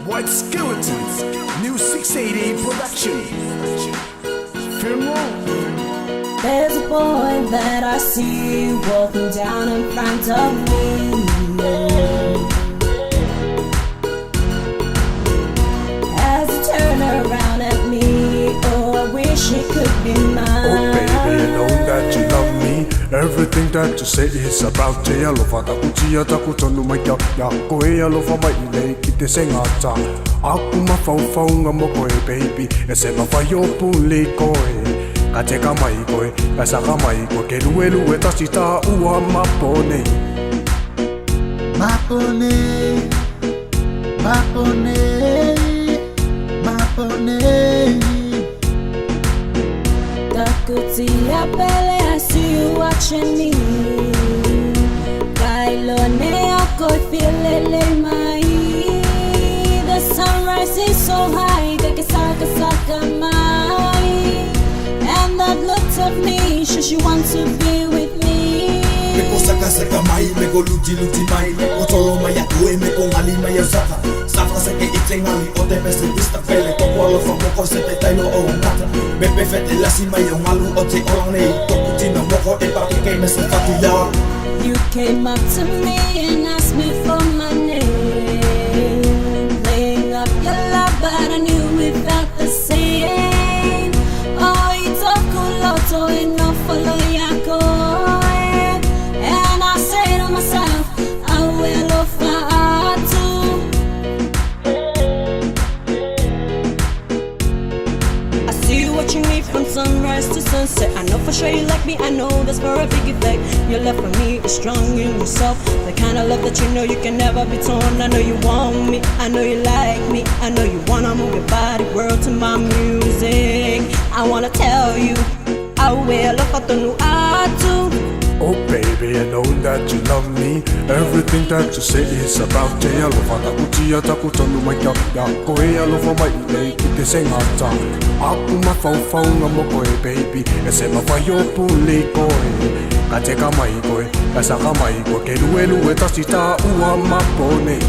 White Skeleton, new 680 production. Film on. There's a boy that I see walking down in front of me. As he turn around at me, oh, I wish he could be mine. Oh baby, you know that you love me. Everything that you say is about you. Alofa takutia takutonu maika ya koe alofa mai kite sengata. Aku mafau ngamo koe baby, ese mafayo pule koe. Kateka mai koe, kasaka mai koe, keluelue tasita ua mapone. Mapone, mapone, mapone. Takutia pele, I see you watching me. Kailone ako filele mai. The sunrise is so high, saka mai. And that looked at me, she wants to be with me. Meko saka mai, meko luti mai, meko tolo mai akue, meko ngali mai saka. Saka seke ite ngali o te pese pista pele, toko alofa moko se te tailo o ngata. Bepe fete lasi mai o ngalu o te orang nei, toku tina moko e pake kei me se fatu ya. You came up to me and asked me for my name, laying up your love, but I knew we felt the same. Oh, you talk a lot, oh, enough follow yako. And I say to myself, I will offer too. I see you watching me from sunrise to sunset. I know for sure you like me, I know that's for a big effect. Your love for me is strong in yourself, the kind of love that you know you can never be torn. I know you want me, I know you like me, I know you wanna move your body world to my music. I wanna tell you, I will love you too. Oh baby, I know that you love me. Everything that you say is about you. Alofa takutia takutonu maika ya koe alofa mai kite sengata. Aku mafau ngamo koe baby, ese mafayo pule koe. Kateka mai koe, kasaka mai koe, keluelue tasita ua mapone.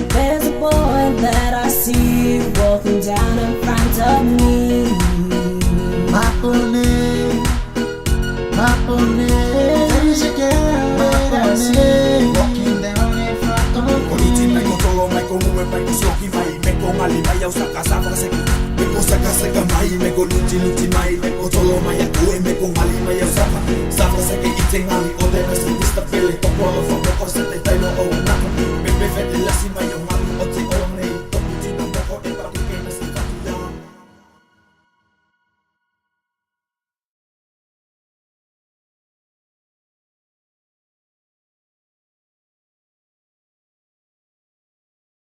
There's a boy that I see walking down in front of me. Mapone, mapone. There's a girl that I see walking down in front of me. Koliti meko tolo meko muwe mai soki mai, meko ngali mai au saka seke. Meko saka mai, meko luti mai, meko tolo mai akue, meko ngali mai au saka seke ite ngali o te pese pista pele, toko alofa